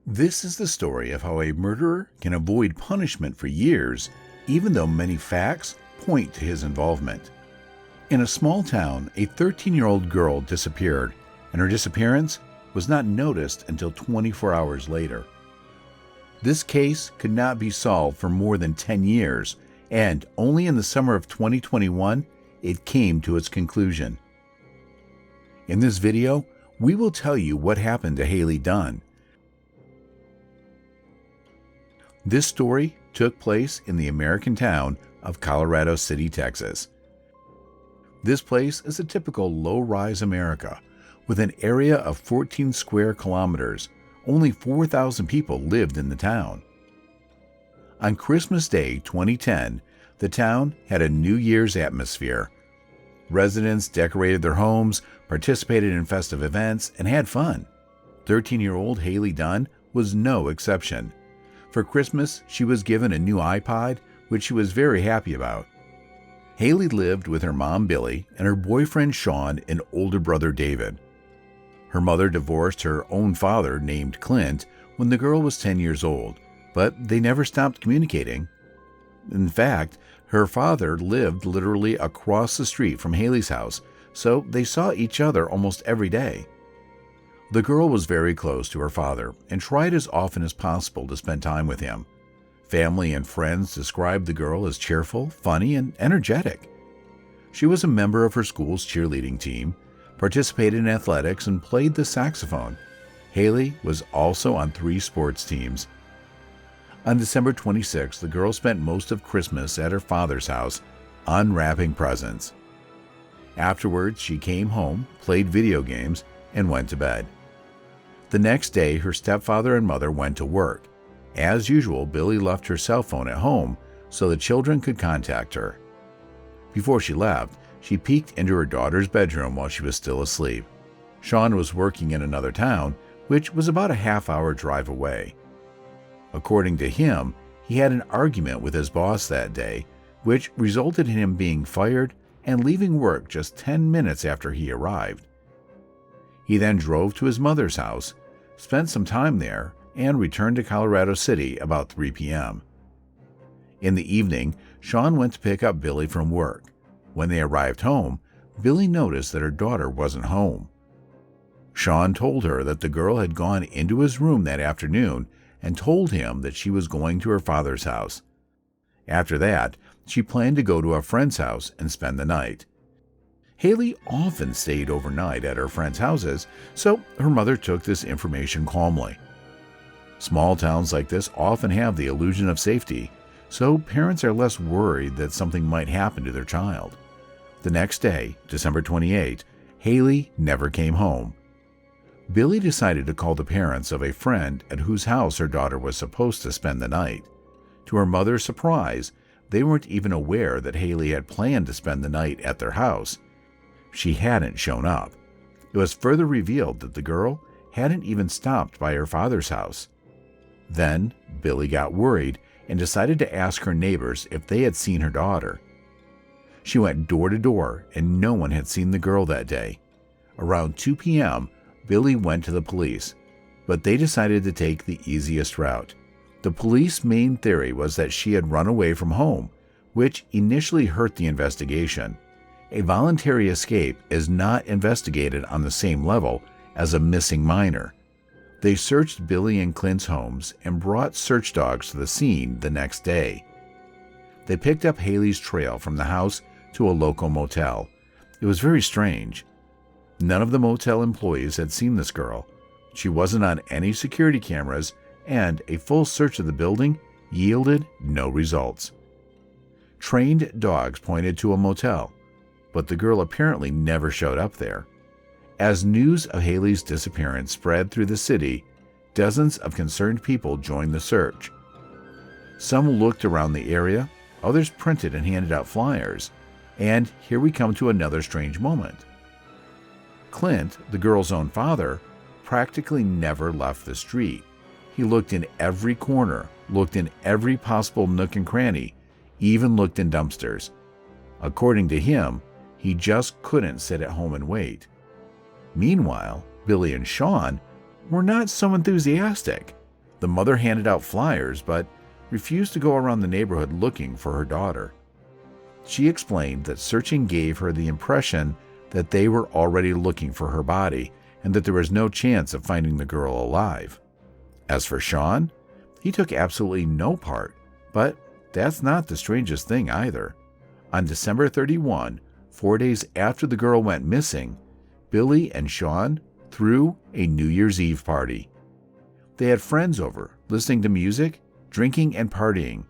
This is the story of how a murderer can avoid punishment for years, even though many facts point to his involvement. In a small town, a 13-year-old girl disappeared, and her disappearance was not noticed until 24 hours later. This case could not be solved for more than 10 years, and only in the summer of 2021, it came to its conclusion. In this video, we will tell you what happened to Hailey Dunn. This story took place in the American town of Colorado City, Texas. This place is a typical low-rise America. With an area of 14 square kilometers, only 4,000 people lived in the town. On Christmas Day 2010, the town had a New Year's atmosphere. Residents decorated their homes, participated in festive events, and had fun. 13-year-old Hailey Dunn was no exception. For Christmas, she was given a new iPod, which she was very happy about. Hailey lived with her mom, Billy, and her boyfriend, Sean, and older brother, David. Her mother divorced her own father, named Clint, when the girl was 10 years old, but they never stopped communicating. In fact, her father lived literally across the street from Hailey's house, so they saw each other almost every day. The girl was very close to her father and tried as often as possible to spend time with him. Family and friends described the girl as cheerful, funny, and energetic. She was a member of her school's cheerleading team, participated in athletics, and played the saxophone. Hailey was also on 3 sports teams. On December 26, the girl spent most of Christmas at her father's house, unwrapping presents. Afterwards, she came home, played video games, and went to bed. The next day, her stepfather and mother went to work. As usual, Billy left her cell phone at home so the children could contact her. Before she left, she peeked into her daughter's bedroom while she was still asleep. Sean was working in another town, which was about a half-hour drive away. According to him, he had an argument with his boss that day, which resulted in him being fired and leaving work just 10 minutes after he arrived. He then drove to his mother's house, spent some time there, and returned to Colorado City about 3 p.m. In the evening, Sean went to pick up Billy from work. When they arrived home, Billy noticed that her daughter wasn't home. Sean told her that the girl had gone into his room that afternoon and told him that she was going to her father's house. After that, she planned to go to a friend's house and spend the night. Hailey often stayed overnight at her friends' houses, so her mother took this information calmly. Small towns like this often have the illusion of safety, so parents are less worried that something might happen to their child. The next day, December 28, Hailey never came home. Billy decided to call the parents of a friend at whose house her daughter was supposed to spend the night. To her mother's surprise, they weren't even aware that Hailey had planned to spend the night at their house. She hadn't shown up. It was further revealed that the girl hadn't even stopped by her father's house. Then, Billy got worried and decided to ask her neighbors if they had seen her daughter. She went door to door, and no one had seen the girl that day. Around 2 p.m., Billy went to the police, but they decided to take the easiest route. The police's main theory was that she had run away from home, which initially hurt the investigation. A voluntary escape is not investigated on the same level as a missing minor. They searched Billy and Clint's homes and brought search dogs to the scene the next day. They picked up Hailey's trail from the house to a local motel. It was very strange. None of the motel employees had seen this girl. She wasn't on any security cameras, and a full search of the building yielded no results. Trained dogs pointed to a motel, but the girl apparently never showed up there. As news of Hailey's disappearance spread through the city, dozens of concerned people joined the search. Some looked around the area, others printed and handed out flyers, and here we come to another strange moment. Clint, the girl's own father, practically never left the street. He looked in every corner, looked in every possible nook and cranny, even looked in dumpsters. According to him, he just couldn't sit at home and wait. Meanwhile, Billy and Sean were not so enthusiastic. The mother handed out flyers but refused to go around the neighborhood looking for her daughter. She explained that searching gave her the impression that they were already looking for her body and that there was no chance of finding the girl alive. As for Sean, he took absolutely no part, but that's not the strangest thing either. On December 31, 4 days after the girl went missing, Billy and Sean threw a New Year's Eve party. They had friends over, listening to music, drinking, and partying.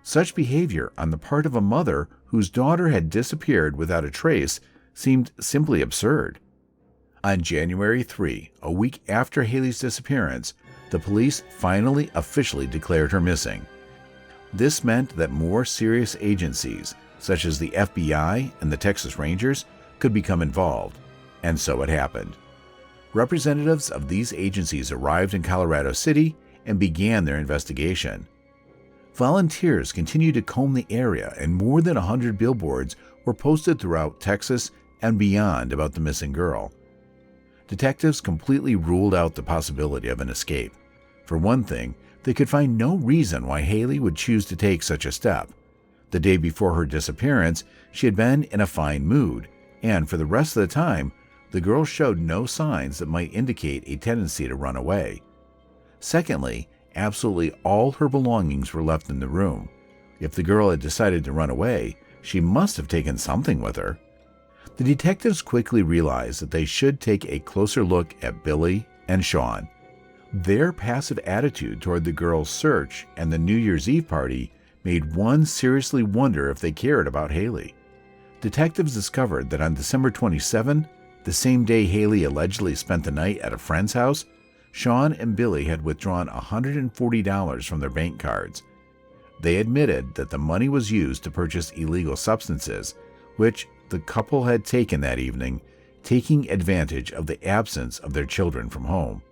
Such behavior on the part of a mother whose daughter had disappeared without a trace seemed simply absurd. On January 3, a week after Hailey's disappearance, the police finally officially declared her missing. This meant that more serious agencies, such as the FBI and the Texas Rangers, could become involved, and so it happened. Representatives of these agencies arrived in Colorado City and began their investigation. Volunteers continued to comb the area, and more than 100 billboards were posted throughout Texas and beyond about the missing girl. Detectives completely ruled out the possibility of an escape. For one thing, they could find no reason why Hailey would choose to take such a step. The day before her disappearance, she had been in a fine mood, and for the rest of the time, the girl showed no signs that might indicate a tendency to run away. Secondly, absolutely all her belongings were left in the room. If the girl had decided to run away, she must have taken something with her. The detectives quickly realized that they should take a closer look at Billy and Sean. Their passive attitude toward the girl's search and the New Year's Eve party made one seriously wonder if they cared about Hailey. Detectives discovered that on December 27, the same day Hailey allegedly spent the night at a friend's house, Sean and Billy had withdrawn $140 from their bank cards. They admitted that the money was used to purchase illegal substances, which the couple had taken that evening, taking advantage of the absence of their children from home.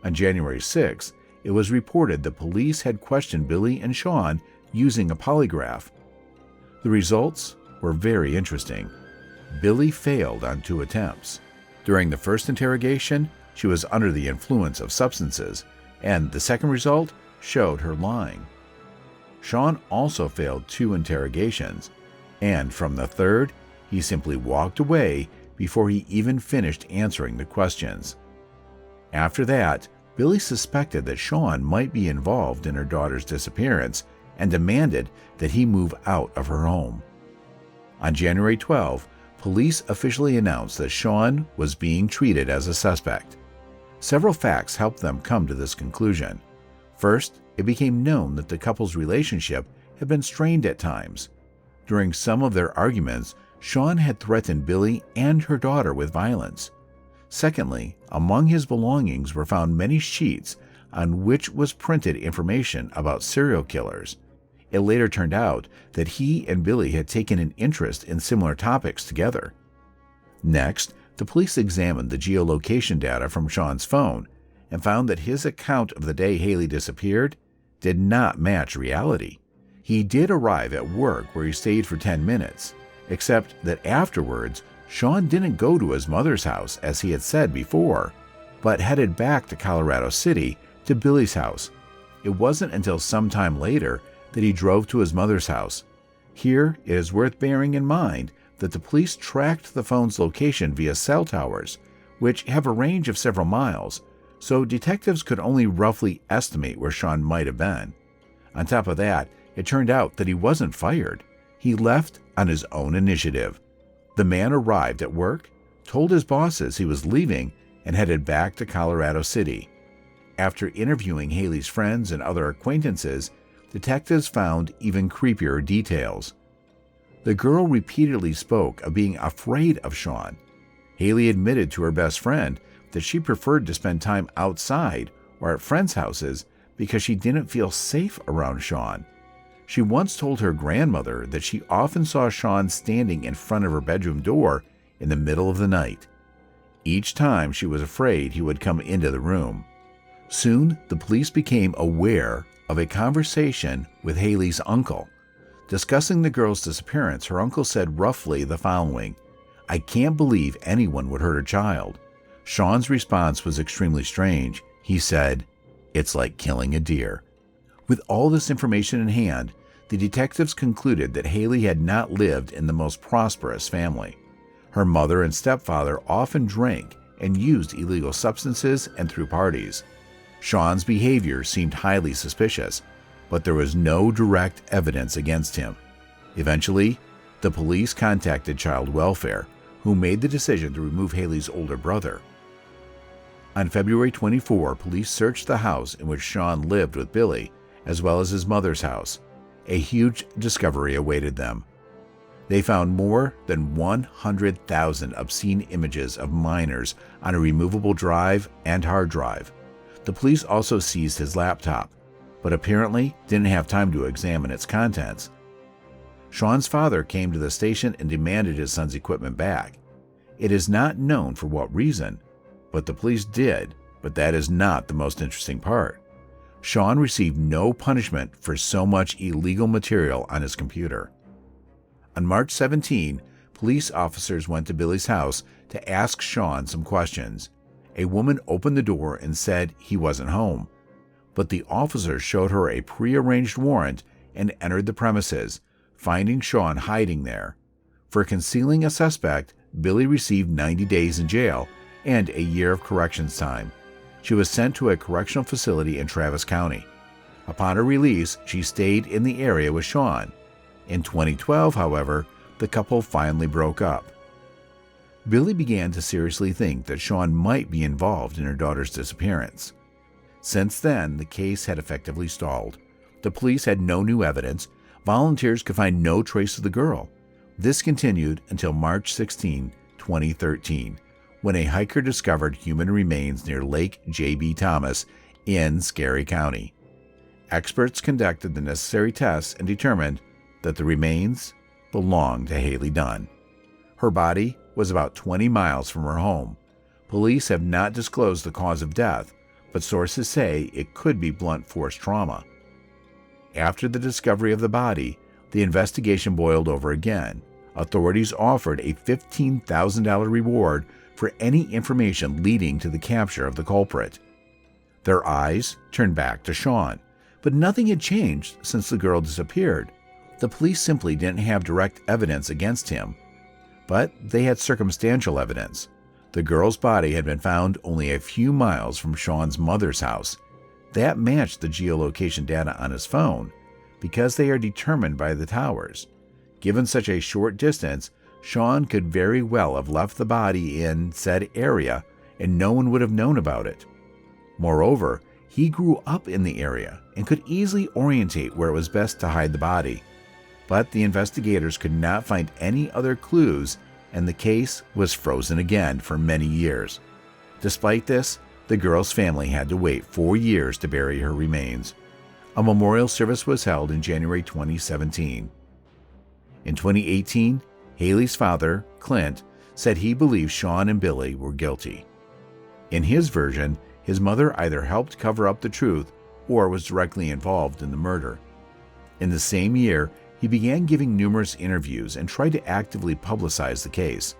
On January 6, it was reported that police had questioned Billy and Sean using a polygraph. The results were very interesting. Billy failed on 2 attempts. During the first interrogation, she was under the influence of substances, and the second result showed her lying. Sean also failed 2 interrogations, and from the third, he simply walked away before he even finished answering the questions. After that, Billy suspected that Sean might be involved in her daughter's disappearance and demanded that he move out of her home. On January 12, police officially announced that Sean was being treated as a suspect. Several facts helped them come to this conclusion. First, it became known that the couple's relationship had been strained at times. During some of their arguments, Sean had threatened Billy and her daughter with violence. Secondly, among his belongings were found many sheets on which was printed information about serial killers. It later turned out that he and Billy had taken an interest in similar topics together. Next, the police examined the geolocation data from Sean's phone and found that his account of the day Hailey disappeared did not match reality. He did arrive at work where he stayed for 10 minutes, except that afterwards, Sean didn't go to his mother's house as he had said before, but headed back to Colorado City to Billy's house. It wasn't until some time later that he drove to his mother's house. Here, it is worth bearing in mind that the police tracked the phone's location via cell towers, which have a range of several miles, so detectives could only roughly estimate where Sean might have been. On top of that, it turned out that he wasn't fired. He left on his own initiative. The man arrived at work, told his bosses he was leaving, and headed back to Colorado City. After interviewing Hailey's friends and other acquaintances, detectives found even creepier details. The girl repeatedly spoke of being afraid of Sean. Hailey admitted to her best friend that she preferred to spend time outside or at friends' houses because she didn't feel safe around Sean. She once told her grandmother that she often saw Sean standing in front of her bedroom door in the middle of the night. Each time she was afraid he would come into the room. Soon, the police became aware of a conversation with Hailey's uncle. Discussing the girl's disappearance, her uncle said roughly the following: "I can't believe anyone would hurt a child." Sean's response was extremely strange. He said, It's like killing a deer. With all this information in hand, the detectives concluded that Hailey had not lived in the most prosperous family. Her mother and stepfather often drank and used illegal substances and threw parties. Sean's behavior seemed highly suspicious, but there was no direct evidence against him. Eventually, the police contacted child welfare, who made the decision to remove Hailey's older brother. On February 24, police searched the house in which Sean lived with Billy, as well as his mother's house. A huge discovery awaited them. They found more than 100,000 obscene images of minors on a removable drive and hard drive. The police also seized his laptop, but apparently didn't have time to examine its contents. Sean's father came to the station and demanded his son's equipment back. It is not known for what reason, but the police did, but that is not the most interesting part. Sean received no punishment for so much illegal material on his computer. On March 17, police officers went to Billy's house to ask Sean some questions. A woman opened the door and said he wasn't home, but the officers showed her a prearranged warrant and entered the premises, finding Sean hiding there. For concealing a suspect, Billy received 90 days in jail and a year of corrections time. She was sent to a correctional facility in Travis County. Upon her release, she stayed in the area with Sean. In 2012, however, the couple finally broke up. Billy began to seriously think that Sean might be involved in her daughter's disappearance. Since then, the case had effectively stalled. The police had no new evidence. Volunteers could find no trace of the girl. This continued until March 16, 2013, when a hiker discovered human remains near Lake J.B. Thomas in Scary County. Experts conducted the necessary tests and determined that the remains belonged to Hailey Dunn. Her body was about 20 miles from her home. Police have not disclosed the cause of death, but sources say it could be blunt force trauma. After the discovery of the body, the investigation boiled over again. Authorities offered a $15,000 reward for any information leading to the capture of the culprit. Their eyes turned back to Sean, but nothing had changed since the girl disappeared. The police simply didn't have direct evidence against him, but they had circumstantial evidence. The girl's body had been found only a few miles from Sean's mother's house. That matched the geolocation data on his phone, because they are determined by the towers. Given such a short distance, Sean could very well have left the body in said area and no one would have known about it. Moreover, he grew up in the area and could easily orientate where it was best to hide the body. But the investigators could not find any other clues, and the case was frozen again for many years. Despite this, the girl's family had to wait 4 years to bury her remains. A memorial service was held in January 2017. In 2018, Hailey's father, Clint, said he believed Sean and Billy were guilty. In his version, his mother either helped cover up the truth or was directly involved in the murder. In the same year, he began giving numerous interviews and tried to actively publicize the case.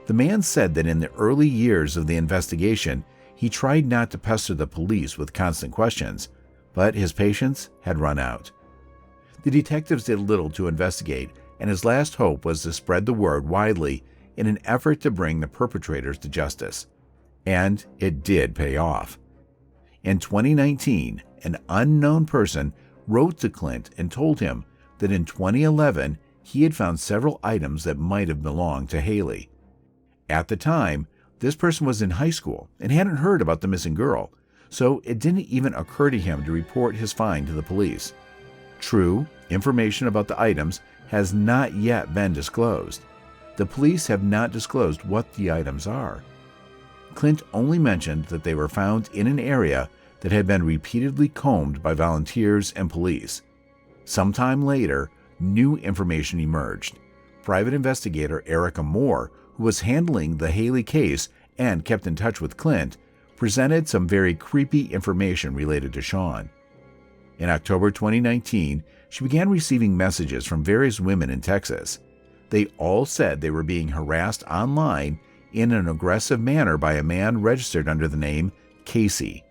The man said that in the early years of the investigation, he tried not to pester the police with constant questions, but his patience had run out. The detectives did little to investigate, and his last hope was to spread the word widely in an effort to bring the perpetrators to justice. And it did pay off. In 2019, an unknown person wrote to Clint and told him that in 2011 he had found several items that might have belonged to Hailey. At the time, this person was in high school and hadn't heard about the missing girl, so it didn't even occur to him to report his find to the police. True, information about the items has not yet been disclosed. The police have not disclosed what the items are. Clint only mentioned that they were found in an area that had been repeatedly combed by volunteers and police. Sometime later, new information emerged. Private investigator Erica Moore, who was handling the Hailey case and kept in touch with Clint, presented some very creepy information related to Sean. In October 2019, she began receiving messages from various women in Texas. They all said they were being harassed online in an aggressive manner by a man registered under the name Casey.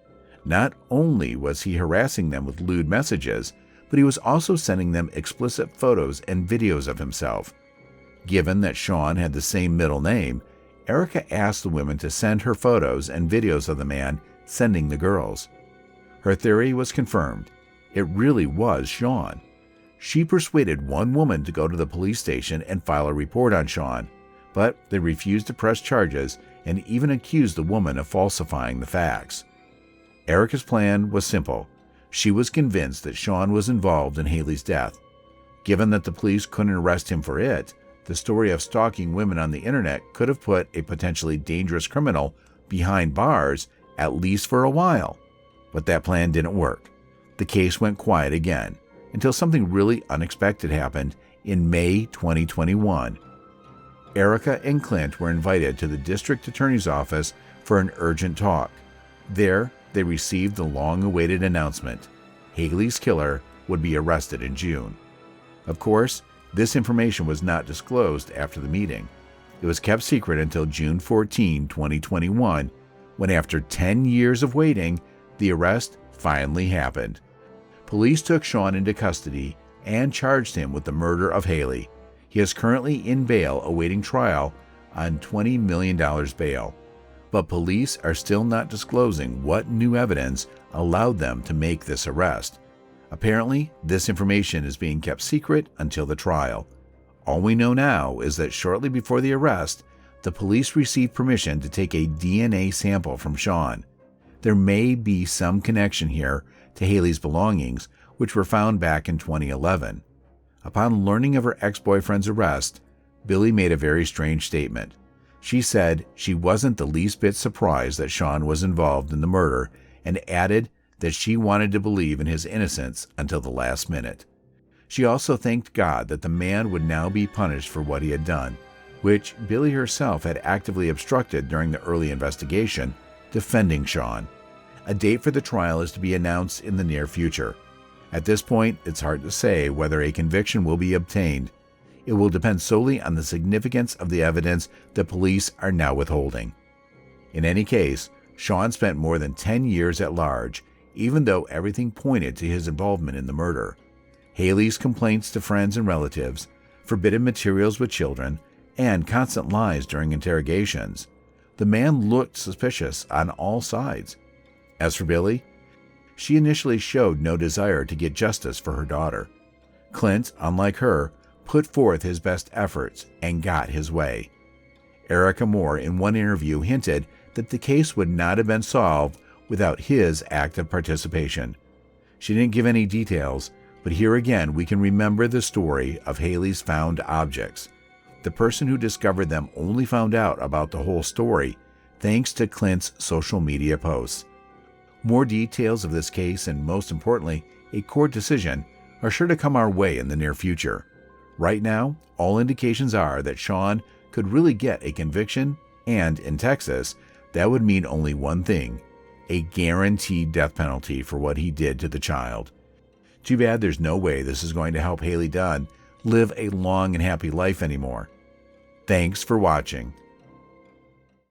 Not only was he harassing them with lewd messages, but he was also sending them explicit photos and videos of himself. Given that Sean had the same middle name, Erica asked the women to send her photos and videos of the man sending the girls. Her theory was confirmed. It really was Sean. She persuaded one woman to go to the police station and file a report on Sean, but they refused to press charges and even accused the woman of falsifying the facts. Erica's plan was simple. She was convinced that Sean was involved in Hailey's death. Given that the police couldn't arrest him for it, the story of stalking women on the internet could have put a potentially dangerous criminal behind bars, at least for a while. But that plan didn't work. The case went quiet again, until something really unexpected happened in May 2021. Erica and Clint were invited to the district attorney's office for an urgent talk. There, they received the long-awaited announcement: Hailey's killer would be arrested in June. Of course, this information was not disclosed after the meeting. It was kept secret until June 14, 2021, when after 10 years of waiting, the arrest finally happened. Police took Sean into custody and charged him with the murder of Hailey. He is currently in bail awaiting trial on $20 million bail. But police are still not disclosing what new evidence allowed them to make this arrest. Apparently, this information is being kept secret until the trial. All we know now is that shortly before the arrest, the police received permission to take a DNA sample from Sean. There may be some connection here to Hailey's belongings, which were found back in 2011. Upon learning of her ex-boyfriend's arrest, Billy made a very strange statement. She said she wasn't the least bit surprised that Sean was involved in the murder, and added that she wanted to believe in his innocence until the last minute. She also thanked God that the man would now be punished for what he had done, which Billy herself had actively obstructed during the early investigation, defending Sean. A date for the trial is to be announced in the near future. At this point, it's hard to say whether a conviction will be obtained. It will depend solely on the significance of the evidence the police are now withholding. In any case, Sean spent more than 10 years at large, even though everything pointed to his involvement in the murder. Hailey's complaints to friends and relatives, forbidden materials with children, and constant lies during interrogations. The man looked suspicious on all sides. As for Billy, she initially showed no desire to get justice for her daughter. Clint, unlike her, put forth his best efforts and got his way. Erica Moore, in one interview, hinted that the case would not have been solved without his active participation. She didn't give any details, but here again we can remember the story of Hailey's found objects. The person who discovered them only found out about the whole story thanks to Clint's social media posts. More details of this case, and most importantly, a court decision, are sure to come our way in the near future. Right now, all indications are that Sean could really get a conviction, and in Texas, that would mean only one thing: a guaranteed death penalty for what he did to the child. Too bad there's no way this is going to help Hailey Dunn live a long and happy life anymore. Thanks for watching.